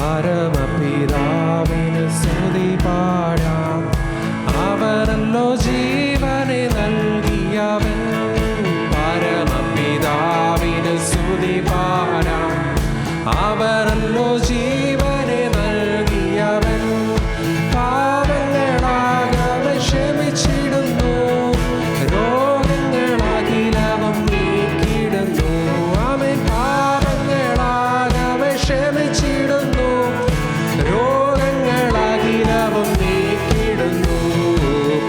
പരമപിതാവിന് സ്തുതി പാടാം. അവനല്ലോ ജീവനെ നൽകിയവൻ. പരമപിതാവിന് സ്തുതി പാടാം. അവനല്ലോ ജീവനെ നൽകിയവൻ. പാപങ്ങളാകവൻ ക്ഷമിച്ചിടുന്നു. രോഗങ്ങളാകിലവൻ നീക്കിടുന്നു. അവൻ പാപങ്ങളാകവൻ ക്ഷമിച്ചിടുന്നു. രോഗങ്ങളാകിലവൻ നീക്കിടുന്നു.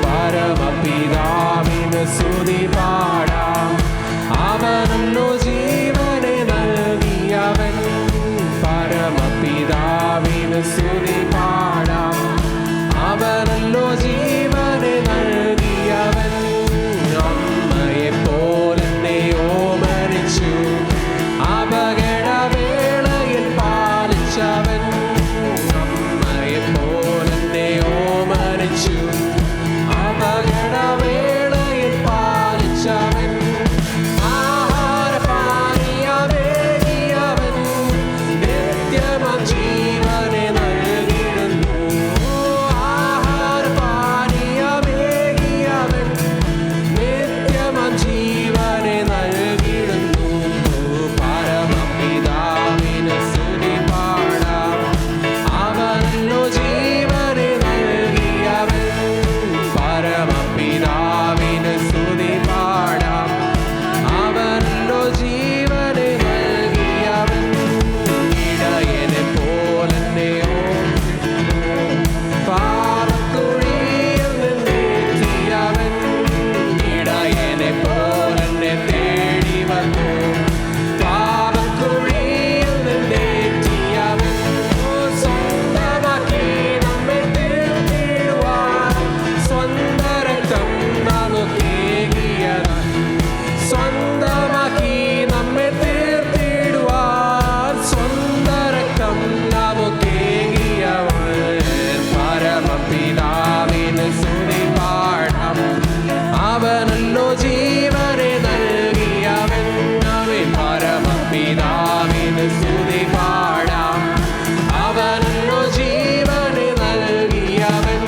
പരമപിതാവിന് സ്തുതി പാടാം. അവനല്ലോ ജീവനെ നൽകിയവൻ. പരമപിതാവിന് സ്തുതി പാടാം. അവനല്ലോ ജീവനെ നൽകിയവൻ. അമ്മയെ പോലെന്നെ ഓമനിച്ചു. അപകടവേളയിൽ പാലിച്ചവൻ. അമ്മയെ പോലെന്നെ ഓമനിച്ചു. അപകടവേളയിൽ പാലിച്ചവൻ. ആഹാരപാനീയമേകിയവൻ. നിത്യമാം ജീവനെ നൽകിടുന്നു. ആഹാരപാനീയമേകിയവൻ. നിത്യമാം ജീവനെ നൽകിടുന്നു. പരമപിതാവിന് സ്തുതി പാടാം. അവനല്ലോ ജീവനെ നൽകിയവൻ. പരമപിതാവിന് സ്തുതി പാടാം. അവനല്ലോ ജീവനെ നൽകിയവൻ. ഇടയനെ പോലെന്നെ പാപക്കുഴിയിൽ നിന്നെത്തിയവൻ. ഇടയനെ പോലെന്നെ തേടി വന്നു. പാപക്കുഴിയിൽ നിന്നെത്തിയവൻ. സ്വന്തമാക്കി നമ്മെ തീർത്തിടുവാൻ സ്വന്തം രക്തം നമുക്കേകിയവൻ. സ്വന്തമാക്കി നമ്മെ തീർത്തിടുവാൻ സ്വന്തം രക്തം നമുക്കേകിയവൻ. പരമപിതാവിന് സ്തുതി പാടാം. അവനല്ലോ ജീവനെ നൽകിയവൻ. അവൻ പരമപിതാവിന് സ്തുതി പാടാം. അവനല്ലോ ജീവനെ നൽകിയവൻ.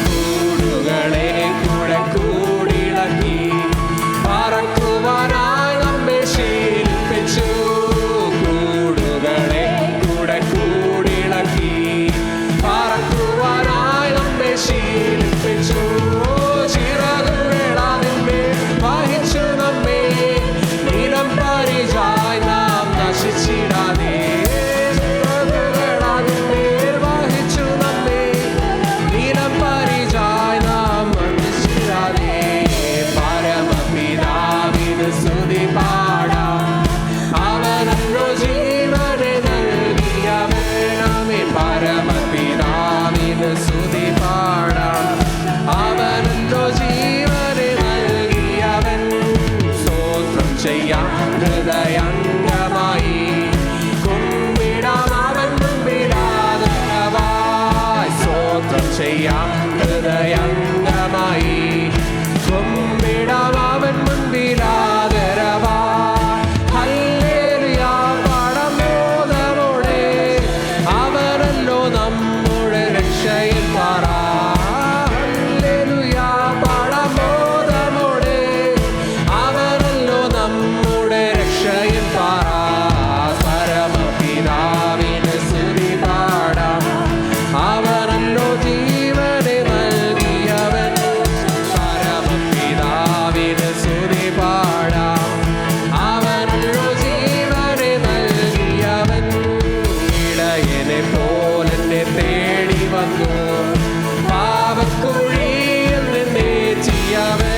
കൂടുകളെ കൂടെ കൂടിളക്കി പറക്കുവാനായി നമ്മെ ശീലിപ്പിച്ചു. കൂടുകളെ കൂടെ കൂടിളക്കി പറക്കുവാനായി നമ്മെ ശീലിപ്പിച്ചു. ചിറകുകളാതിന്മേൽ വഹിച്ചു നമ്മെ. നിലം പരിചായി നാം നശിച്ചിടാതെ. ചിറകുകളാതിന്മേൽ വഹിച്ചു നമ്മെ. നിലം പരിചായി നാം നശിച്ചിടാതെ. പരമപിതാവിന് സ്തുതി പാടാം. അവനല്ലോ ജീവനെ നൽകിയവൻ. പരമപിതാവിന് സ്തുതി പാടാം. അവനല്ലോ ജീവനെ നൽകിയവൻ. സ്തോത്രം ചെയ്യാം ഹൃദയംഗമായി. കുമ്പിടാം അവൻ മുമ്പിലാദരവായി. സ്തോത്രം ചെയ്യാം ഹൃദയംഗമായി. കുമ്പിടാം അവൻ മുൻപിലാദരവായി. ഹല്ലേലൂയ പാടമോദമോടെ. അവനല്ലോ നമ്മുടെ രക്ഷയിൽ പാറ. ഹല്ലേലൂയ പാടമോദമോടെ. അവനല്ലോ നമ്മുടെ രക്ഷയിൽ പാറ. പരമപിതാവിന് സ്തുതി പാടാം. അവനല്ലോ ജീവനെ നൽകിയവൻ. പരമപിതാവിന് സ്തുതി പാടാം. അവനല്ലോ ജീവനെ നൽകിയവൻ. ഇടയനെ പോലെന്നെ തേടി വന്നു. പാപക്കുഴിയിൽ നിന്നെത്തിയവൻ.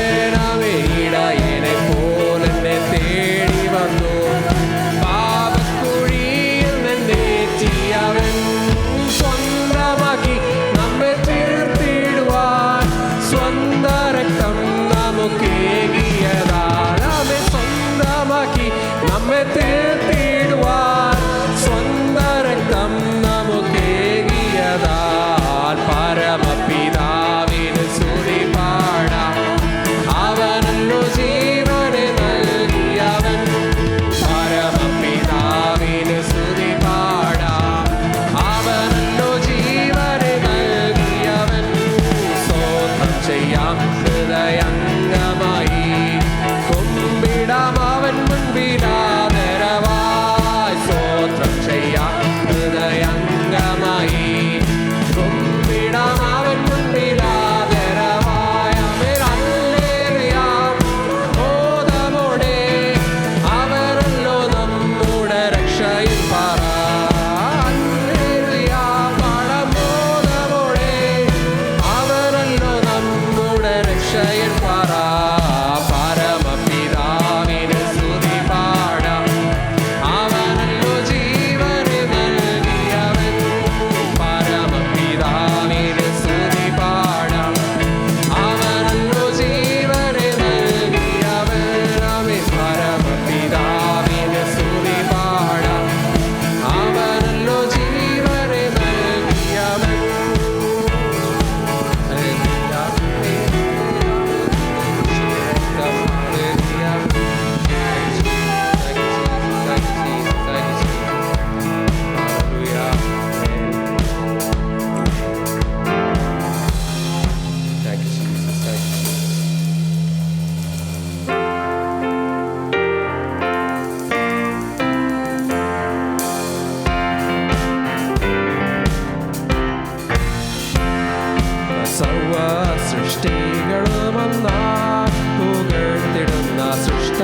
അവൻ ഇടയനെ പോലെന്നെ തേടി വന്നു. പാപക്കുഴിയിൽ നിന്നെത്തിയവൻ. സ്വന്തമാക്കി നമ്മെ തീർത്തിടുവാൻ സ്വന്തം രക്തം നമുക്കേകിയതാൽ. അവൻ സ്വന്തമാക്കി നമ്മെ തീർത്തിടുവാൻ സ്വന്തം രക്തം നമുക്കേകിയതാൽ.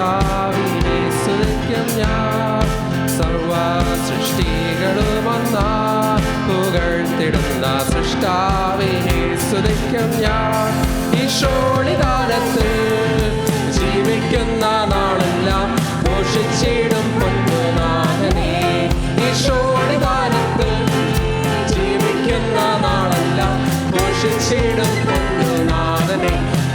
കർത്താവിനെ സ്തുതിക്കും ഞാൻ. സർവ സൃഷ്ടികളുമൊന്നാ പുകഴ്ത്തിടുന്ന സൃഷ്ടാവിനെ സ്തുതിക്കും ഞാൻ. ഈശോളികാലത്ത് ജീവിക്കുന്ന നാളെല്ലാം ഘോഷിച്ചിടും പൊന്നുനാഥനെ. ഈശോളികാലത്ത് ജീവിക്കുന്ന നാളെല്ലാം ഘോഷിച്ചിടും പൊന്നുനാഥനെ.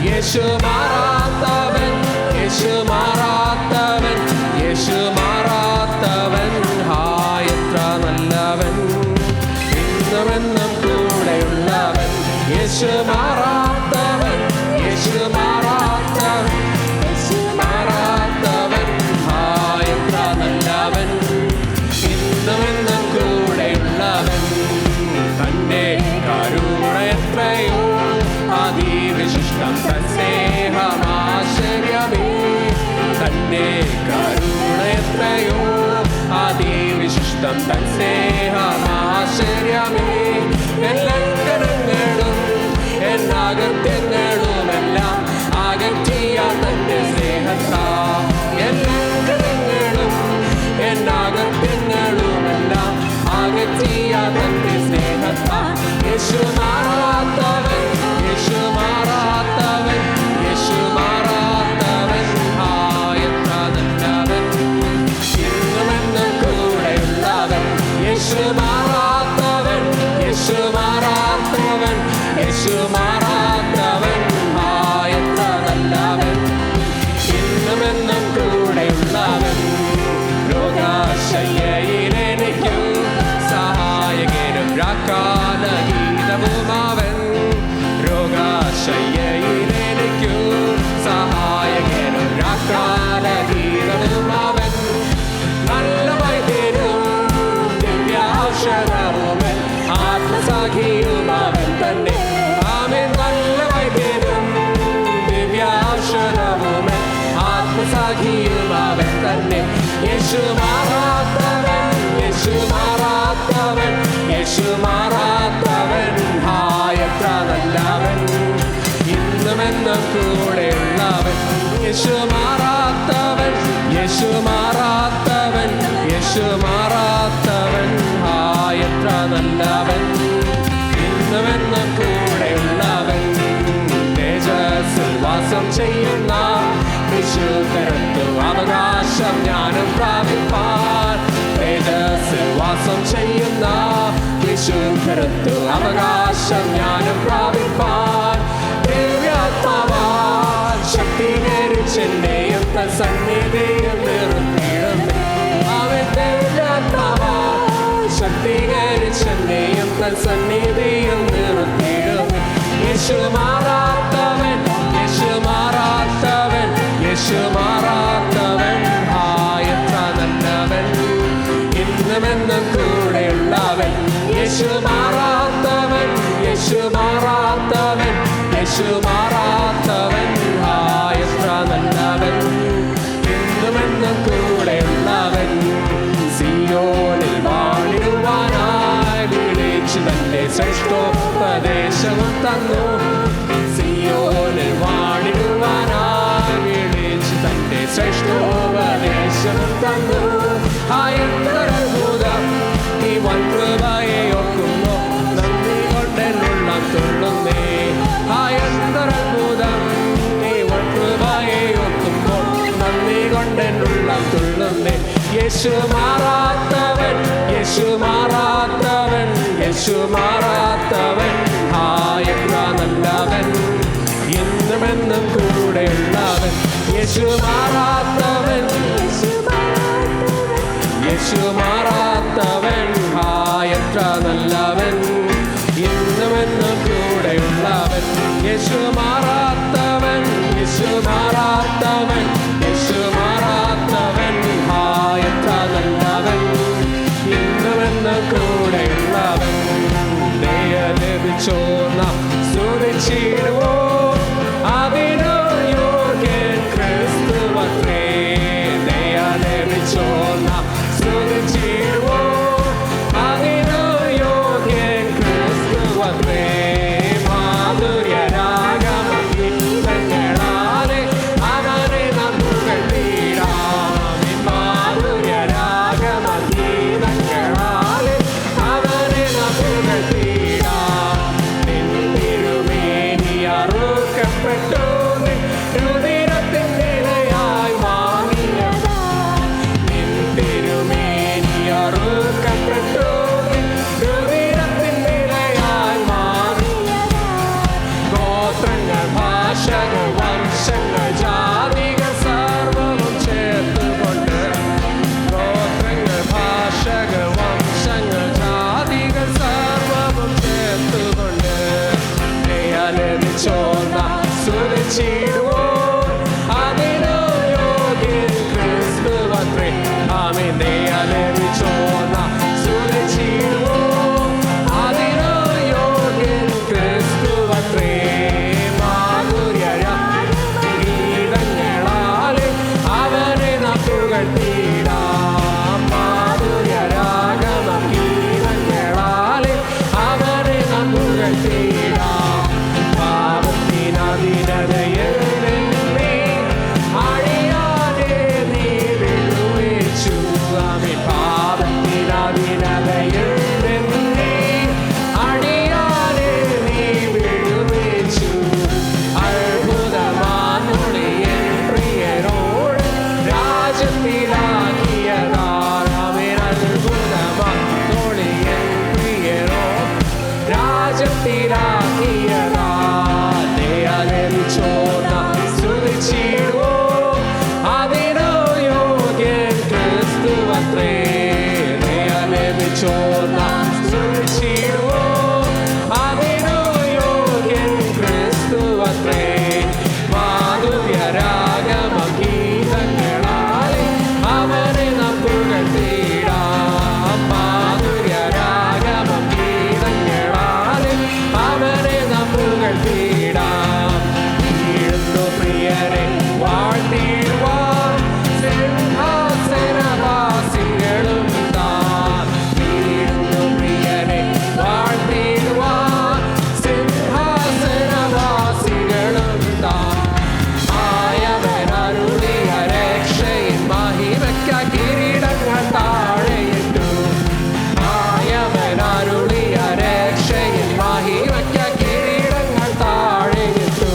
യേശു മാറാത്തവൻ, യേശു മാറാത്തവൻ, യേശു മാറാത്തവൻ. എത്ര നല്ലവൻ, ഇന്നുമെന്നും കൂടെയുള്ളവൻ. യേശു മാറാത്തവൻ, യേശു മാറാത്തവൻ, യേശു മാറാത്തവൻ. എത്ര നല്ലവൻ, ഇന്നുമെന്നും കൂടെയുള്ളവൻ. തന്റെ കരുണ എത്രയോ അതിവിശിഷ്ടം, തൻ സ്നേഹമാശ്ചര്യമേ. തന്റെ കരുണ എത്രയോ അതിവിശിഷ്ടം, തൻ സ്നേഹമാശ്ചര്യമേ. എൻ ലംഘനങ്ങളും എന്നാകൃത്യങ്ങളുമെല്ലാം അകറ്റിയ തന്റെ സ്നേഹത്താ. എൻ ലംഘനങ്ങളും എന്നാകൃത്യങ്ങളുമെല്ലാം അകറ്റിയ തന്റെ സ്നേഹത്താ. യേശു മാറാത്തവൻ, യേശു മാറാത്തവൻ, യേശു മാറാത്തവൻ. എത്ര നല്ലവൻ, ഇന്നുമെന്നും കൂടെയുള്ളവൻ. യേശു മാറാത്തവൻ, യേശു മാറാത്തവൻ, യേശു മാറാത്തവൻ. എത്ര നല്ലവൻ, ഇന്നുമെന്നും കൂടെയുള്ളവൻ. രോഗശയ്യയിലെനിക്കു സഹായകനും രാക്കാലഗീതവുമവൻ. രോഗശയ്യയിലെനിക്കു സഹായകനും രാക്കാലഗീതവുമവൻ. നല്ല വൈദ്യനും ദിവ്യാക്ഷരവുമൻ, ആത്മസഖിയുമവൻ തന്നെ. ആമേൻ. നല്ല വൈദ്യനും ദിവ്യാക്ഷരവുമൻ, ആത്മസഖിയുമവൻ തന്നെ. യേശു മാറാത്തവൻ, യേശു മാറാത്തവൻ, യേശു മാറാത്തവൻ. എത്ര നല്ലവൻ, ഇന്നുമെന്നും കൂടെയുള്ളവൻ. യേശു മാറാത്തവൻ, യേശു മാറാത്തവൻ, യേശു മാറാത്തവൻ. എത്ര നല്ലവൻ, ഇന്നുമെന്നും കൂടെയുള്ളവൻ. തേജസ്സിൽ വാസം ചെയ്യുന്ന വിശുദ്ധരത്തു അവകാശം ഞാനും പ്രാപിപ്പാൻ. തേജസ്സിൽ വാസം ചെയ്യുന്ന വിശുദ്ധരത്തു അവകാശം ഞാനും പ്രാപിപ്പാൻ. ദിവ്യാത്മാവാൽ ശക്തീകരിച്ചെന്നെയും തൻ സന്നിധിയിൽ നിർത്തിയിടുന്നു. അവൻ ദിവ്യാത്മാവാൽ ശക്തീകരിച്ചെന്നെയും തൻ സന്നിധിയിൽ നിർത്തിയിടുന്നു. യേശു മാറാത്തവൻ, യേശു മാറാത്തവൻ, യേശു മാറാത്തവൻ. എത്ര നല്ലവൻ, ഇന്നുമെന്നും കൂടെയുള്ളവൻ. യേശു മാറാത്തവൻ, യേശു മാറാത്തവൻ, യേശു മാറാത്തവൻ. എത്ര നല്ലവൻ, ഇന്നുമെന്നും കൂടെയുള്ളവൻ. സിയോനിൽ വാണിടുവാനായി വിളിച്ചു തന്റെ ശ്രേഷ്ഠോപദേശവും തന്നു. സിയോനിൽ വാണിടുവാനായി വിളിച്ചു തന്റെ ശ്രേഷ്ഠോപദേശവും തന്നു. എന്തൊരത്ഭുതം, ഈ വൻകൃപയെ ഓർക്കുന്നു നന്ദി കൊണ്ടെന്നുള്ള തുള്ളുന്നേ. എന്തൊരത്ഭുതം, ഈ വൻകൃപയെ ഓർക്കുമ്പോൾ നന്ദി കൊണ്ടെന്നുള്ള തുള്ളുന്നേ. യേശു മാറാത്തവൻ, യേശു മാറാത്തവൻ, യേശു മാറാത്തവൻ. എത്ര നല്ലവൻ, ഇന്നുമെന്നും കൂടെയുള്ളവൻ. യേശു മാറാത്തവൻ, യേശു മാറാത്തവൻ. എത്ര നല്ലവൻ, ഇന്നുമെന്നും കൂടെയുള്ളവൻ. യേശു മാറാത്തവൻ, യേശു മാറാത്തവൻ, യേശു മാറാത്തവൻ. എത്ര നല്ലവൻ, ഇന്നുമെന്നും കൂടെയുള്ളവൻ. ദയ ലഭിച്ചോന്ന സ്തുതിച്ചിടുവോ, അതിനു യോഗ്യൻ ക്രിസ്തുവത്രേ. ദയ ലഭിച്ചോന്ന സ്തുതിച്ചിടുവോ, അതിനു യോഗ്യൻ ക്രിസ്തുവത്രേ. മാധുര്യരാഗമങ്ങളാലെ അവനെ നാം പുകഴ്ത്തി നാട്ടിലാക്കിയതാ ദയാലഭിച്ചോ നാം സ്തുതിച്ചിടുവോ അതിനു യോഗ്യൻ ക്രിസ്തുവത്രേ ദയാലഭിച്ചോ നാം സ്തുതിച്ചിടുവോ അതിനു യോഗ്യൻ ക്രിസ്തുവത്രേ മാധുര്യരാഗമം ഗീതങ്ങളാലെ അവനെ നാം പുകഴ്ത്തിടാം മാധുര്യരാഗമം ഗീതങ്ങളാലെ അവനെ നാം പുകഴ്ത്തിടാം വീഴുന്നു പ്രിയരെ വാഴ്ത്തിടുവാൻ സിംഹാസനവാസികളും താൻ വീഴുന്നു പ്രിയരെ വാഴ്ത്തിടുവാൻ സിംഹാസനവാസികളും താൻ ആയവനരുളിയ രക്ഷയിൻ മഹിമയ്ക്ക കിരീടങ്ങൾ താഴെയിട്ടു ആയവനരുളിയ രക്ഷയിൻ മഹിമയ്ക്ക കിരീടങ്ങൾ താഴെയിട്ടു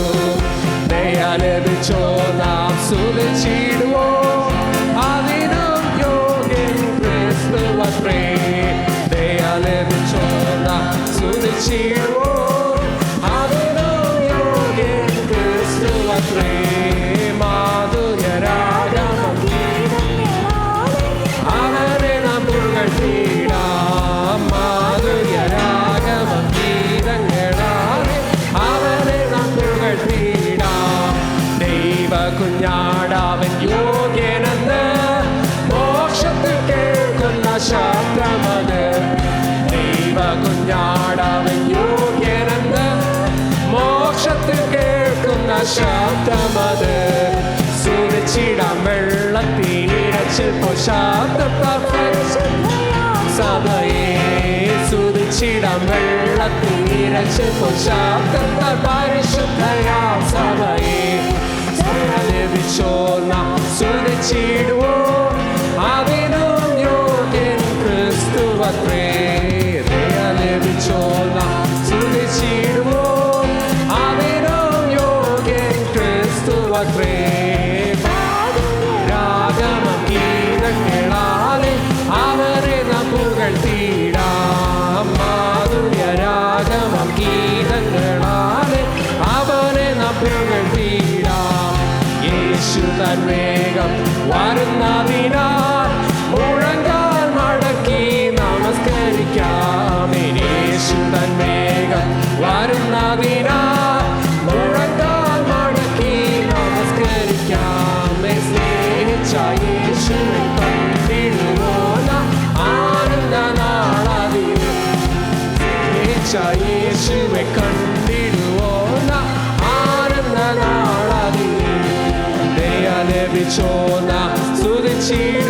ദയാലഭിച്ചോ നാം സ്തുതിച്ചിടുവോ അതിനും യോഗ്യൻ ക്രിസ്തുവത്രേ ദയാലഭിച്ചോ നാം സ്തുതിച്ചിടുവോ അതിനും യോഗ്യൻ ക്രിസ്തുവത്രേ മാധുര്യരാഗമം അവനെ നാം പുകഴ്ത്തിടാം മാധുര്യരാഗമം ഗീതങ്ങളാലെ അവനെ നാം പുകഴ്ത്തിടാം ദൈവ കുഞ്ഞാടാവൻ യോഗ്യനെന്ന് മോക്ഷത്തിൽ കേൾക്കുന്ന ശബ്ദമത് ദൈവ കുഞ്ഞാടാവൻ യോഗ്യനെന്ന് മോക്ഷത്തിൽ കേൾക്കുന്ന ശബ്ദമത് സുരക്ഷിടാം വെള്ളത്തിനിരച്ചിപ്പോ ശബ്ദത്താൽ സഭയെ സുരക്ഷിടാം വെള്ളത്തിനിരച്ചിപ്പോ ശബ്ദത്താൽ പരിശുദ്ധയാം സഭയെ ലഭിച്ചോ നാം സുരക്ഷിടുവോ അതിനും യോഗ്യൻ ക്രിസ്തുവത്രേ ലഭിച്ചോ നാം സുരക്ഷിടുവോ അതിനും യോഗ്യൻ ക്രിസ്തുവത്രേ രാഗമം ഗീതങ്ങളാലെ അവനെ നാം പുകഴ്ത്തിടാം മാധുര്യരാഗമം ഗീതങ്ങളാലെ അവനെ നാം പുകഴ്ത്തിടാം യേശു തൻ വേഗം വരുന്നതിനാൽ മുഴങ്കാൽ മടക്കി നമസ്കരിക്കാം യേശു തൻ വേഗം വരുന്നതിനാൽ മുഴങ്കാൽ മടക്കി നമസ്കരിക്കാം സ്നേഹിച്ച യേശുവെ കണ്ടിടുവോ നാം ആനന്ദ നാളതിൽ സ്നേഹിച്ച യേശുവെ കണ്ടിടുവോ നാം ആനന്ദ നാളതിൽ ദയാലഭിച്ചോ നാം സ്തുതിച്ചിടുവോ